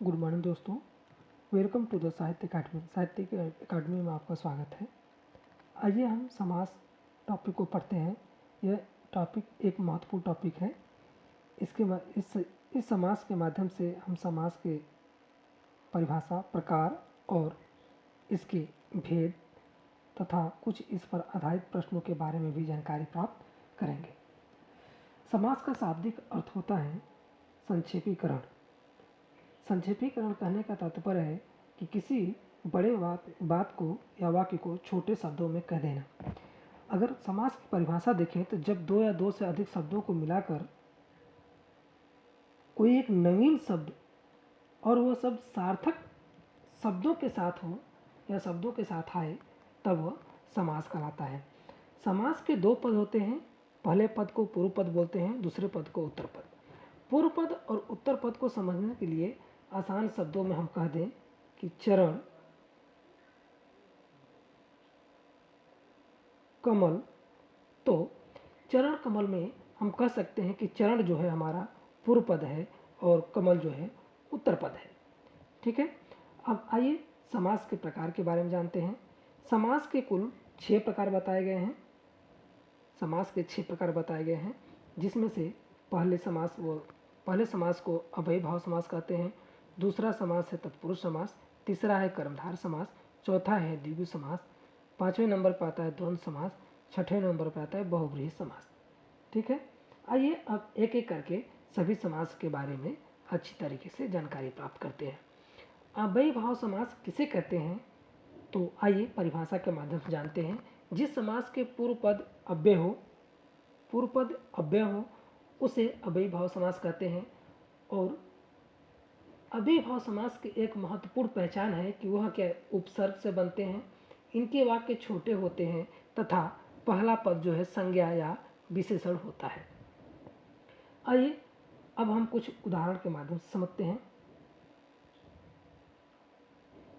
Good morning दोस्तों, welcome to the साहित्य अकादमी। साहित्य अकादमी में आपका स्वागत है। आइए हम समास टॉपिक को पढ़ते हैं। यह टॉपिक एक महत्वपूर्ण टॉपिक है। इस समास के माध्यम से हम समास के परिभाषा, प्रकार और इसके भेद तथा कुछ इस पर आधारित प्रश्नों के बारे में भी जानकारी प्राप्त करेंगे। समास का शाब्दिक अर्थ होता है संक्षेपीकरण। संक्षेपीकरण कहने का तात्पर्य है कि किसी बड़े बात को या वाक्य को छोटे शब्दों में कह देना। अगर समास की परिभाषा देखें तो जब दो या दो से अधिक शब्दों को मिलाकर कोई एक नवीन शब्द और वह शब्द सार्थक शब्दों के साथ हो या शब्दों के साथ आए तब वह समास कहलाता है। समास के दो पद होते हैं। पहले पद को पूर्व पद बोलते हैं, दूसरे पद को उत्तर पद। पूर्व पद और उत्तर पद को समझने के लिए आसान शब्दों में हम कह दें कि चरण, कमल। तो चरण कमल में हम कह सकते हैं कि चरण जो है हमारा पूर्व पद है और कमल जो है उत्तर पद है। ठीक है। अब आइए समास के प्रकार के बारे में जानते हैं। समास के कुल 6 प्रकार बताए गए हैं। समास के 6 प्रकार बताए गए हैं, जिसमें से पहले समास को अव्ययीभाव समास कहते हैं। दूसरा समास है तत्पुरुष समास। तीसरा है कर्मधार समास। चौथा है द्विगु समास। 5वें नंबर पर आता है द्वंद्व समास। 6ठे नंबर पर आता है बहुव्रीहि समास। ठीक है। आइए अब एक एक करके सभी समास के बारे में अच्छी तरीके से जानकारी प्राप्त करते हैं। अव्ययीभाव समास किसे कहते हैं, तो आइए परिभाषा के माध्यम से जानते हैं। जिस समास के पूर्व पद अव्यय हो उसे अव्ययीभाव समास कहते हैं। और अव्ययीभाव समास की एक महत्वपूर्ण पहचान है कि वह क्या उपसर्ग से बनते हैं, इनके वाक्य छोटे होते हैं तथा पहला पद जो है संज्ञा या विशेषण होता है। आइए अब हम कुछ उदाहरण के माध्यम से समझते हैं।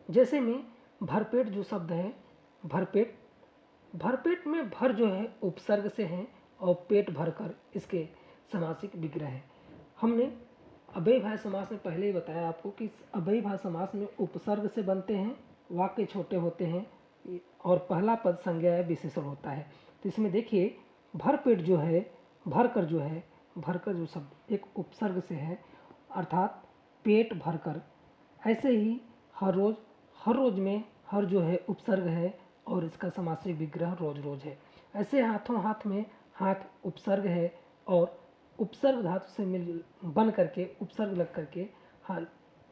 जैसे में भरपेट जो शब्द है, भरपेट में भर जो है उपसर्ग से है और पेट भरकर इसके समासिक विग्रह है। हमने अव्ययीभाव समास में पहले ही बताया आपको कि अव्ययीभाव समास में उपसर्ग से बनते हैं, वाक्य छोटे होते हैं और पहला पद संज्ञा या विशेषण होता है। तो इसमें देखिए भरपेट जो है, भरकर जो शब्द एक उपसर्ग से है, अर्थात पेट भरकर। ऐसे ही हर रोज में हर जो है उपसर्ग है और इसका समासिक विग्रह रोज है। ऐसे हाथों हाथ में हाथ उपसर्ग है और उपसर्ग धातु से बन करके उपसर्ग लग करके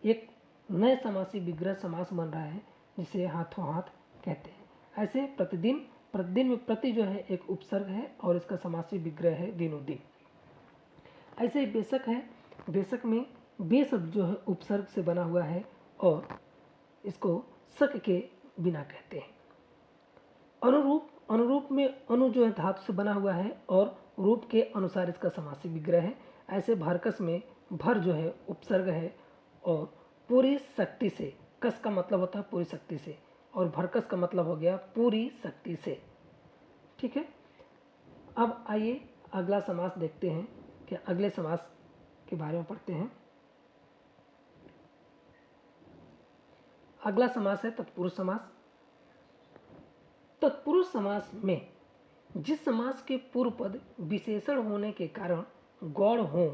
एक नए समासिक विग्रह समास बन रहा है, जिसे हाथों हाथ कहते हैं। ऐसे प्रतिदिन में प्रति जो है एक उपसर्ग है और इसका समासिक विग्रह है दिनों दिन। ऐसे बेशक है, बेशक में बे शब्द जो है उपसर्ग से बना हुआ है और इसको शक के बिना कहते हैं। अनुरूप में अनु जो है धातु से बना हुआ है और रूप के अनुसार इसका समासिक विग्रह है। ऐसे भरकस में भर जो है उपसर्ग है और पूरी शक्ति से, कस का मतलब होता है पूरी शक्ति से और भरकस का मतलब हो गया पूरी शक्ति से। ठीक है। अब आइए अगला समास देखते हैं कि अगले समास के बारे में पढ़ते हैं। अगला समास है तत्पुरुष समास। तत्पुरुष समास में जिस समास के पूर्व पद विशेषण होने के कारण गौण हो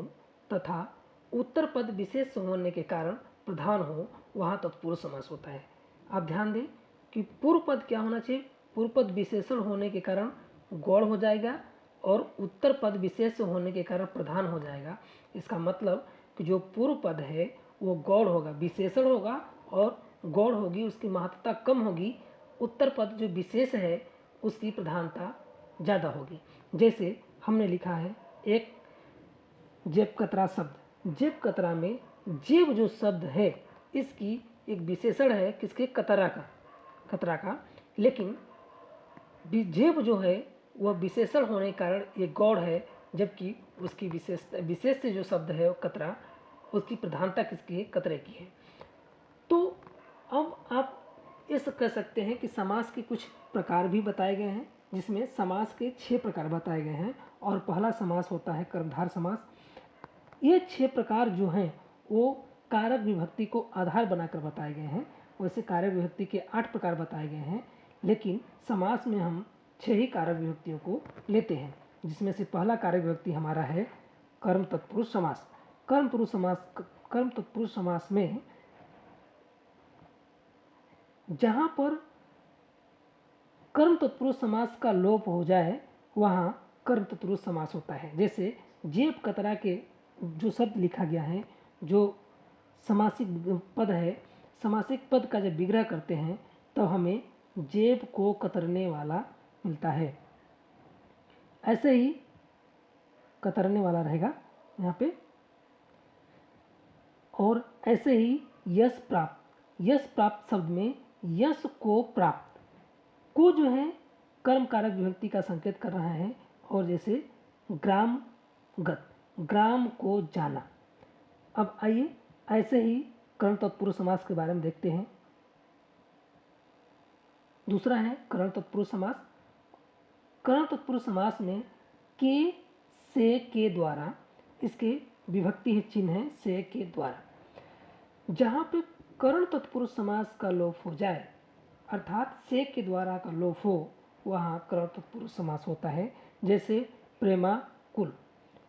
तथा उत्तर पद विशेष होने के कारण प्रधान हो, वहाँ तत्पुरुष समास होता है। आप ध्यान दें कि पूर्व पद क्या होना चाहिए, पूर्व पद विशेषण होने के कारण गौण हो जाएगा और उत्तर पद विशेष होने के कारण प्रधान हो जाएगा। इसका मतलब कि जो पूर्व पद है वो गौण होगा, विशेषण होगा और गौण होगी, उसकी महत्ता कम होगी। उत्तर पद जो विशेष है उसकी प्रधानता ज़्यादा होगी। जैसे हमने लिखा है एक जेब कतरा शब्द। जेब कतरा में जेब जो शब्द है इसकी एक विशेषण है किसके, कतरा का, लेकिन जेब जो है वह विशेषण होने के कारण ये गौण है, जबकि उसकी विशेष जो शब्द है वो कतरा, उसकी प्रधानता किसकी है, कतरे की है। तो अब आप इस कह सकते हैं कि समास के कुछ प्रकार भी बताए गए हैं, जिसमें समास के 6 प्रकार बताए गए हैं और पहला समास होता है कर्मधार समास। ये 6 प्रकार जो हैं वो कारक विभक्ति को आधार बनाकर बताए गए हैं। वैसे कारक विभक्ति के 8 प्रकार बताए गए हैं, लेकिन समास में हम 6 ही कारक विभक्तियों को लेते हैं, जिसमें से पहला कारक विभक्ति हमारा है कर्म तत्पुरुष समास। कर्म तत्पुरुष समास में जहाँ पर कर्म तत्पुरुष समास का लोप हो जाए वहाँ कर्म तत्पुरुष समास होता है। जैसे जेब कतरा के जो शब्द लिखा गया है, जो समासिक पद है, समासिक पद का जब विग्रह करते हैं तो हमें जेब को कतरने वाला मिलता है। ऐसे ही कतरने वाला रहेगा यहाँ पे। और ऐसे ही यश प्राप्त शब्द में यश को प्राप्त को जो है कर्म कारक विभक्ति का संकेत कर रहा है। और जैसे ग्राम को जाना। अब आइए ऐसे ही कर्म तत्पुरुष समास के बारे में देखते हैं। दूसरा है कर्म तत्पुरुष समास। कर्म तत्पुरुष समास में के, से, के द्वारा, इसके विभक्ति है चिन्ह है से, के द्वारा। जहाँ पे कर्ण तत्पुरुष समास का लोप हो जाए अर्थात से के द्वारा का लोप हो, वहाँ कर्ण तत्पुरुष समास होता है। जैसे प्रेमाकुल।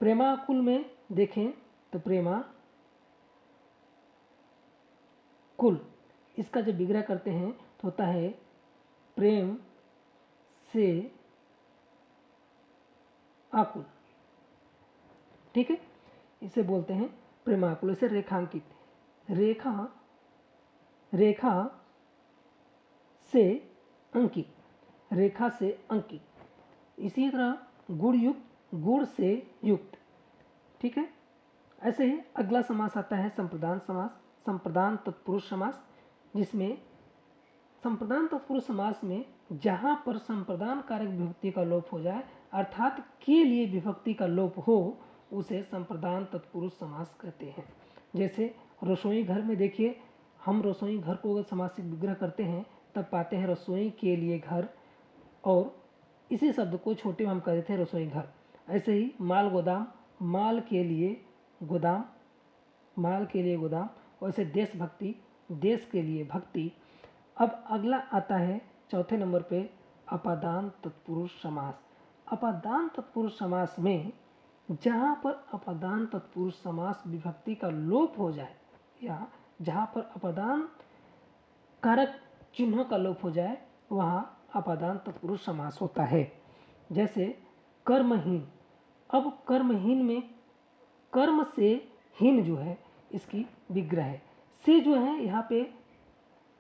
प्रेमाकुल में देखें तो प्रेमा कुल, इसका जब विग्रह करते हैं तो होता है प्रेम से आकुल। ठीक है, इसे बोलते हैं प्रेमाकुल। इसे रेखांकित, रेखा से अंकित, रेखा से अंकित। इसी तरह गुणयुक्त, गुण से युक्त। ठीक है, ऐसे ही अगला समास आता है संप्रदान समास, संप्रदान तत्पुरुष समास, जिसमें संप्रदान तत्पुरुष समास में जहाँ पर संप्रदान कारक विभक्ति का लोप हो जाए अर्थात के लिए विभक्ति का लोप हो, उसे संप्रदान तत्पुरुष समास कहते हैं। जैसे रसोई घर में देखिए, हम रसोई घर को अगर समासिक विग्रह करते हैं तब पाते हैं रसोई के लिए घर, और इसी शब्द को छोटे में हम कह देते हैं रसोई घर। ऐसे ही माल गोदाम, माल के लिए गोदाम, माल के लिए गोदाम। वैसे देशभक्ति, देश के लिए भक्ति। अब अगला आता है चौथे नंबर पे अपादान तत्पुरुष समास। अपादान तत्पुरुष समास में जहाँ पर अपादान तत्पुरुष समास विभक्ति का लोप हो जाए या जहाँ पर अपादान कारक चिन्हों का लोप हो जाए वहाँ अपादान तत्पुरुष समास होता है। जैसे कर्महीन। अब कर्महीन में कर्म से हीन जो है इसकी विग्रह है। से जो है यहाँ पे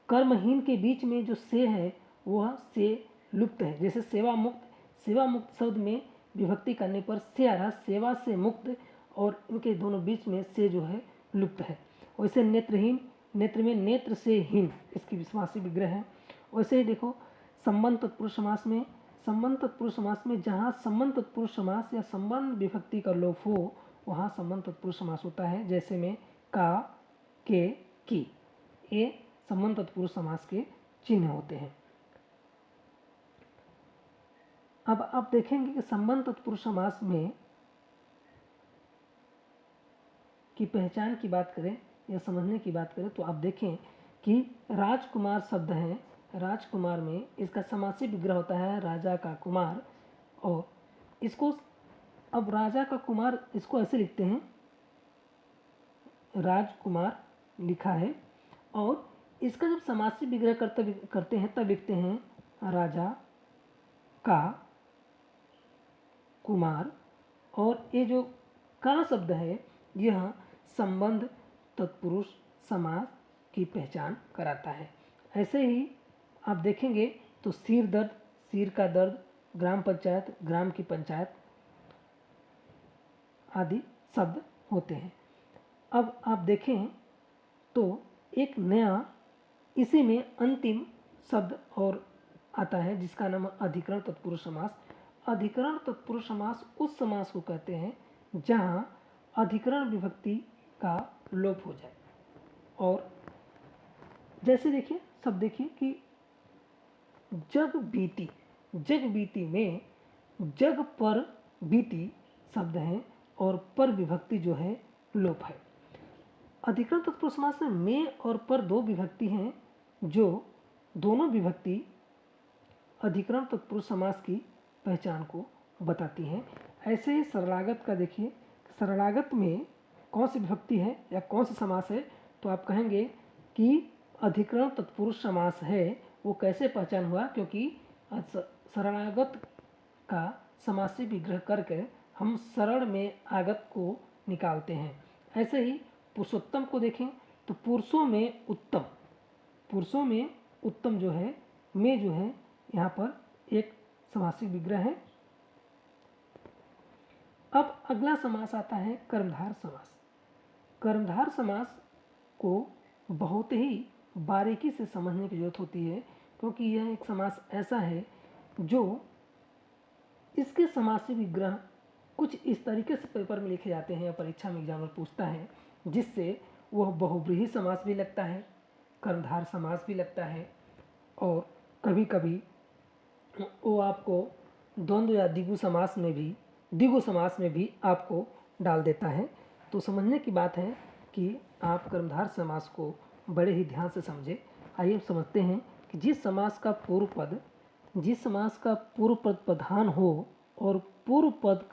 कर्महीन के बीच में जो से है वह से लुप्त है। जैसे सेवा मुक्त, सेवा मुक्त शब्द में विभक्ति करने पर से आ रहा, सेवा से मुक्त, और इनके दोनों बीच में से जो है लुप्त है। वैसे नेत्रहीन, नेत्र में नेत्र से हीन, इसकी समासी विग्रह है। वैसे ही देखो संबंध तत्पुरुष समास में, संबंध तत्पुरुष समास में जहाँ संबंध तत्पुरुष समास या संबंध विभक्ति का लोप हो वहाँ संबंध तत्पुरुष समास होता है। जैसे में का, के, की, ये संबंध तत्पुरुष समास के चिन्ह होते हैं। अब आप देखेंगे कि संबंध तत्पुरुष समास में की पहचान की बात करें या समझने की बात करें तो आप देखें कि राजकुमार शब्द है, राजकुमार में इसका समासी विग्रह होता है राजा का कुमार। और इसको अब राजा का कुमार इसको ऐसे लिखते हैं, राजकुमार लिखा है, और इसका जब समासी विग्रह करते हैं तब लिखते हैं राजा का कुमार। और ये जो का शब्द है यह संबंध तत्पुरुष समास की पहचान कराता है। ऐसे ही आप देखेंगे तो सिर दर्द, सिर का दर्द, ग्राम पंचायत, ग्राम की पंचायत आदि शब्द होते हैं। अब आप देखें तो एक नया इसी में अंतिम शब्द और आता है जिसका नाम अधिकरण तत्पुरुष समास। अधिकरण तत्पुरुष समास उस समास को कहते हैं जहाँ अधिकरण विभक्ति का लोप हो जाए। और जैसे देखिए सब देखिए कि जग बीती, जग बीती में जग पर बीती शब्द है और पर विभक्ति जो है लोप है। अधिकरण तत्पुरुष समास में और पर दो विभक्ति हैं जो दोनों विभक्ति अधिकरण तत्पुरुष समास की पहचान को बताती हैं। ऐसे ही सरलागत का देखिए, सरलागत में कौन सी विभक्ति है या कौन सा समास है, तो आप कहेंगे कि अधिकरण तत्पुरुष समास है। वो कैसे पहचान हुआ, क्योंकि सरलागत का समासी विग्रह करके हम सरल में आगत को निकालते हैं। ऐसे ही पुरुषोत्तम को देखें तो पुरुषों में उत्तम, पुरुषों में उत्तम जो है में जो है यहाँ पर एक समासी विग्रह है। अब अगला समास आता है कर्मधार समास। कर्मधार समास को बहुत ही बारीकी से समझने की जरूरत होती है, क्योंकि यह एक समास ऐसा है जो इसके समासी विग्रह कुछ इस तरीके से पेपर में लिखे जाते हैं या परीक्षा में एग्जामिनर पूछता है, जिससे वह बहुव्रीहि समास भी लगता है, कर्मधार समास भी लगता है, और कभी कभी वो आपको द्वंद्व या द्विगु समास में भी आपको डाल देता है। तो समझने की बात है कि आप कर्मधार समास को बड़े ही ध्यान से समझें। आइए समझते हैं कि जिस समास का पूर्व पद प्रधान हो और पूर्व पद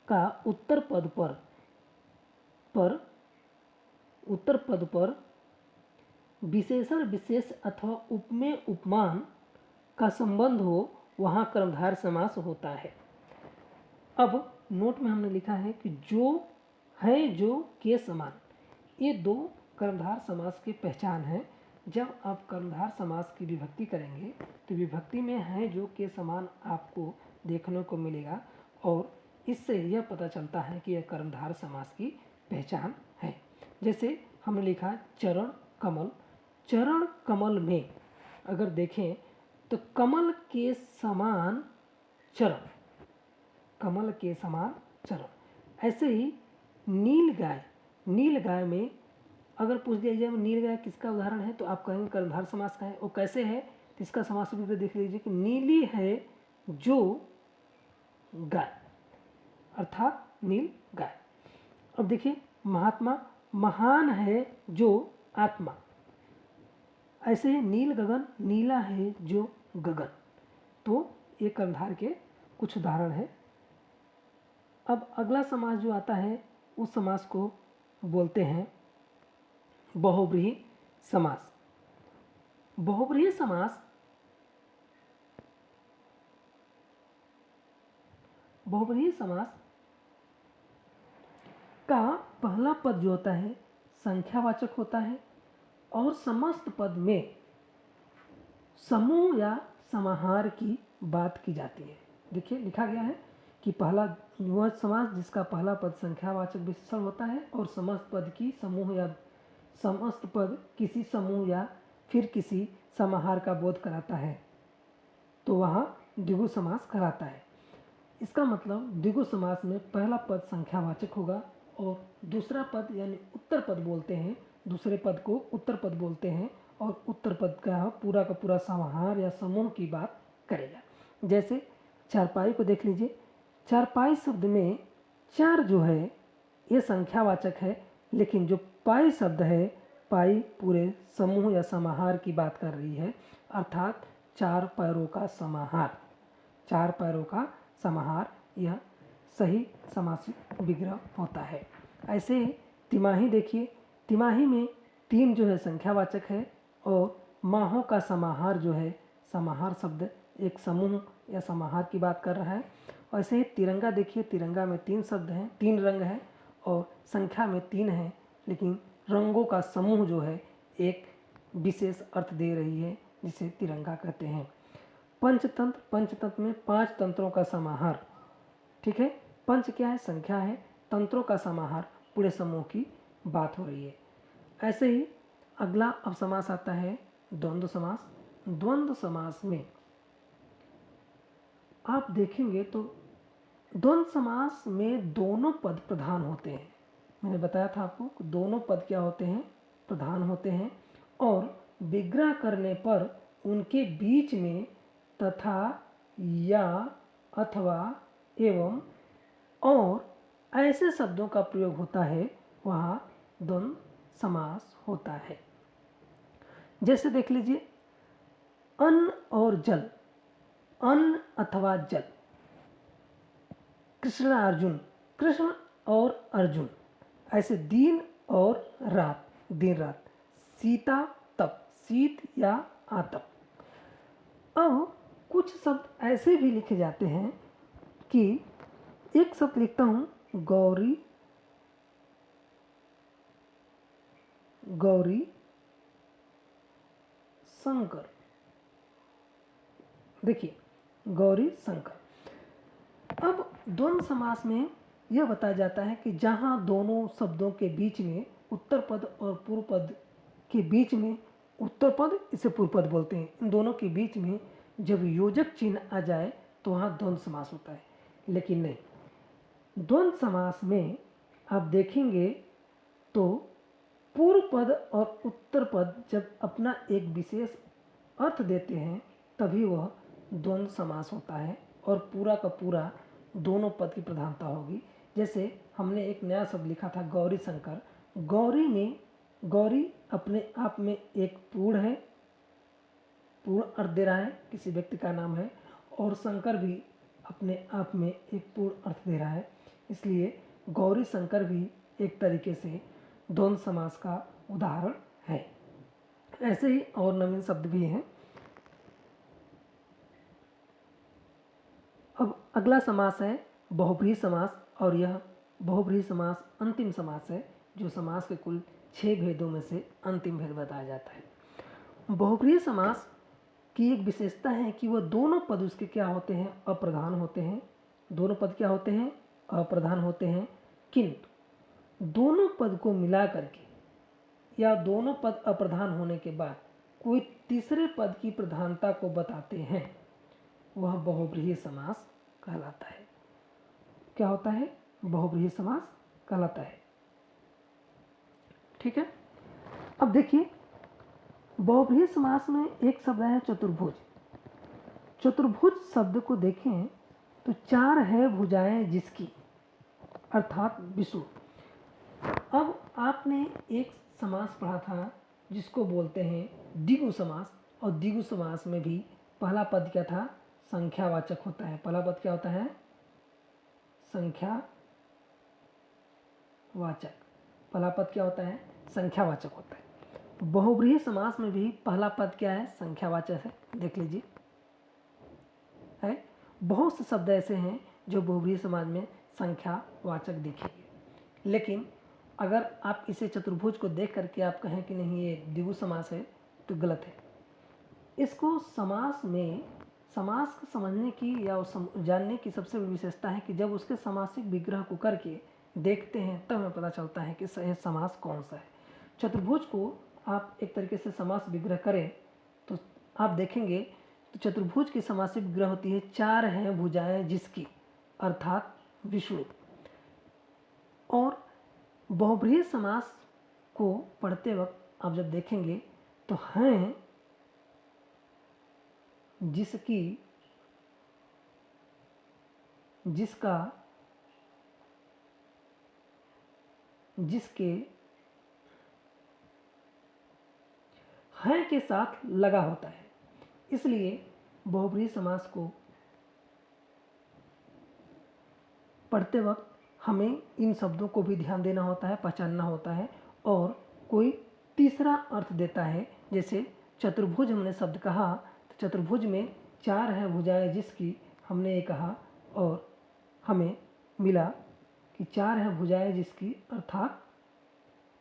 का उत्तर पद पर विशेषण विशेष अथवा उपमेय उपमान का संबंध हो, वहाँ कर्मधार समास होता है। अब नोट में हमने लिखा है कि जो है जो के समान, ये दो कर्मधार समास की पहचान है। जब आप कर्मधार समास की विभक्ति करेंगे तो विभक्ति में है जो के समान आपको देखने को मिलेगा, और इससे यह पता चलता है कि यह कर्मधार समास की पहचान है। जैसे हमने लिखा चरण कमल, चरण कमल में अगर देखें तो कमल के समान चरण, कमल के समान चरण। ऐसे ही नील गाय में अगर पूछ दिया जाए नील गाय किसका उदाहरण है, तो आप कहेंगे कर्मधार समास का है। वो कैसे है, तो इसका समास विग्रह देख लीजिए कि नीली है जो गाय, अर्थात नील गाय। अब देखिए महात्मा, महान है जो आत्मा। ऐसे ही नील गगन, नीला है जो गगन। तो ये कर्मधार के कुछ उदाहरण है। अब अगला समास जो आता है उस समास को बोलते हैं बहुव्रीहि समास। बहुव्रीहि समास का पहला पद जो होता है संख्यावाचक होता है, और समस्त पद में समूह या समाहार की बात की जाती है। देखिए लिखा गया है कि पहला वह समास जिसका पहला पद संख्यावाचक विशेषण होता है और समस्त पद किसी समूह या फिर किसी समाहार का बोध कराता है, तो वहाँ द्विगु समास कराता है। इसका मतलब द्विगु समास में पहला पद संख्यावाचक होगा और दूसरा पद यानी उत्तर पद बोलते हैं, दूसरे पद को उत्तर पद बोलते हैं, और उत्तर पद का पूरा समाहार या समूह की बात करेगा। जैसे चारपाई को देख लीजिए, चारपाई शब्द में चार जो है ये संख्यावाचक है, लेकिन जो पाई शब्द है, पाई पूरे समूह या समाहार की बात कर रही है, अर्थात चार पैरों का समाहार, चार पैरों का समाहार यह सही समासिक विग्रह होता है। ऐसे ही तिमाही देखिए, तिमाही में तीन जो है संख्यावाचक है और माहों का समाहार जो है, समाहार शब्द एक समूह या समाहार की बात कर रहा है। ऐसे ही तिरंगा देखिए, तिरंगा में तीन शब्द हैं, तीन रंग हैं और संख्या में तीन है, लेकिन रंगों का समूह जो है एक विशेष अर्थ दे रही है, जिसे तिरंगा कहते हैं। पंचतंत्र, पंचतंत्र में पांच तंत्रों का समाहार, ठीक है। पंच क्या है, संख्या है, तंत्रों का समाहार, पूरे समूह की बात हो रही है। ऐसे ही अगला अब समास आता है द्वंद्व समास। द्वंद्व समास में आप देखेंगे तो द्वंद्व समास में दोनों पद प्रधान होते हैं। मैंने बताया था आपको दोनों पद क्या होते हैं, प्रधान होते हैं, और विग्रह करने पर उनके बीच में तथा, या, अथवा, एवं और ऐसे शब्दों का प्रयोग होता है, वहाँ द्वंद्व समास होता है। जैसे देख लीजिए, अन्न और जल, अन्न अथवा जल, कृष्ण अर्जुन, कृष्ण और अर्जुन, ऐसे दिन और रात, दिन रात, सीता तप, शीत या आतप। अब कुछ शब्द ऐसे भी लिखे जाते हैं कि एक शब्द लिखता हूं गौरी, गौरी शंकर। देखिए, गौरी शंकर। अब द्वंद्व समास में यह बताया जाता है कि जहां दोनों शब्दों के बीच में उत्तर पद और पूर्व पद के बीच में, उत्तर पद इसे पूर्व पद बोलते हैं, इन दोनों के बीच में जब योजक चिन्ह आ जाए तो वहाँ द्वंद्व समास होता है। लेकिन नहीं, द्वंद्व समास में आप देखेंगे तो पूर्व पद और उत्तर पद जब अपना एक विशेष अर्थ देते हैं तभी वह द्वंद्व समास होता है और पूरा का पूरा दोनों पद की प्रधानता होगी। जैसे हमने एक नया शब्द लिखा था गौरी शंकर। गौरी में, गौरी अपने आप में एक पूर्ण है, पूर्ण अर्थ दे रहा है, किसी व्यक्ति का नाम है, और शंकर भी अपने आप में एक पूर्ण अर्थ दे रहा है, इसलिए गौरी शंकर भी एक तरीके से द्वंद्व समास का उदाहरण है। ऐसे ही और नवीन शब्द भी हैं। अब अगला समास है बहुब्रीहि समास, और यह बहुब्रीहि समास अंतिम समास है, जो समास के कुल 6 भेदों में से अंतिम भेद बताया जाता है। बहुब्रीहि समास की एक विशेषता है कि वह दोनों पद उसके क्या होते हैं, अप्रधान होते हैं। दोनों पद क्या होते हैं, अप्रधान होते हैं, किंतु दोनों पद को मिला करके या दोनों पद अप्रधान होने के बाद कोई तीसरे पद की प्रधानता को बताते हैं, वह बहुब्रीहि समास कहलाता है। क्या होता है, बहुब्रीहि समास कहलाता है। ठीक है। अब देखिए, बहुब्रीहि समास में एक शब्द है चतुर्भुज। चतुर्भुज शब्द को देखें तो 4 है भुजाएं जिसकी, अर्थात विष्णु। अब आपने एक समास पढ़ा था जिसको बोलते हैं द्विगु समास, और द्विगु समास में भी पहला पद क्या था, संख्यावाचक होता है। पहला पद क्या होता है, संख्यावाचक। पहला पद क्या होता है, संख्यावाचक होता है। बहुब्रीहि समास में भी पहला पद क्या है, संख्यावाचक है। देख लीजिए, है बहुत से शब्द ऐसे हैं जो बहुब्रीहि समास में संख्यावाचक दिखेंगे, लेकिन अगर आप इसे चतुर्भुज को देख करके आप कहें कि नहीं ये द्विगु समास है तो गलत है। इसको समास में, समास को समझने की या जानने की सबसे बड़ी विशेषता है कि जब उसके समासिक विग्रह को करके देखते हैं तब हमें पता चलता है कि सही समास कौन सा है। चतुर्भुज को आप एक तरीके से समास विग्रह करें तो आप देखेंगे तो चतुर्भुज की समासिक विग्रह होती है 4 हैं भुजाएं जिसकी, अर्थात विष्णु। और बहुब्रीहि समास को पढ़ते वक्त आप जब देखेंगे तो हैं जिसकी, जिसका, जिसके, हैं के साथ लगा होता है। इसलिए बहुब्रीहि समास को पढ़ते वक्त हमें इन शब्दों को भी ध्यान देना होता है, पहचानना होता है, और कोई तीसरा अर्थ देता है। जैसे चतुर्भुज हमने शब्द कहा तो चतुर्भुज में 4 है भुजाएं जिसकी, हमने ये कहा और हमें मिला कि 4 है भुजाएं जिसकी अर्थात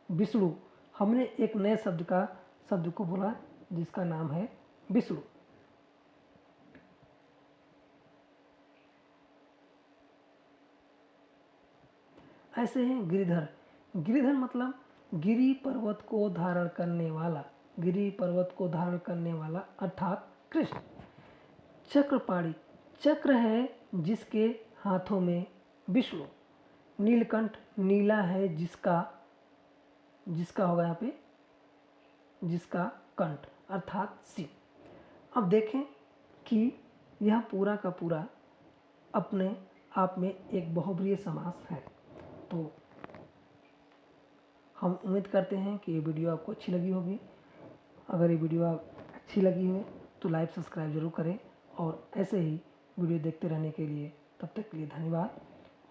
विष्णु। हमने एक नए शब्द को बोला जिसका नाम है विष्णु। ऐसे हैं गिरिधर। गिरिधर मतलब गिरि पर्वत को धारण करने वाला, गिरि पर्वत को धारण करने वाला अर्थात कृष्ण। चक्रपाणी, चक्र है जिसके हाथों में विष्णु। नीलकंठ, नीला है जिसका, जिसका होगा यहाँ पे, जिसका कंठ अर्थात शिव। अब देखें कि यह पूरा का पूरा अपने आप में एक बहुब्रीहि समास है। तो हम उम्मीद करते हैं कि ये वीडियो आपको अच्छी लगी होगी। अगर ये वीडियो आप अच्छी लगी हो तो लाइक सब्सक्राइब जरूर करें और ऐसे ही वीडियो देखते रहने के लिए तब तक के लिए धन्यवाद।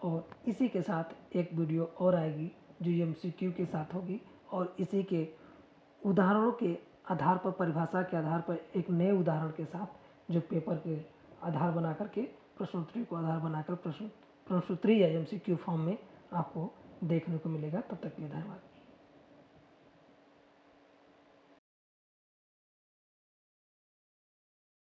और इसी के साथ एक वीडियो और आएगी जो MCQ के साथ होगी और इसी के उदाहरणों के आधार पर, परिभाषा के आधार पर एक नए उदाहरण के साथ जो पेपर के आधार बना करके, प्रश्नोत्तरी को आधार बनाकर प्रश्नोत्तरी या MCQ फॉर्म में आपको देखने को मिलेगा। तब तक के लिए धन्यवाद।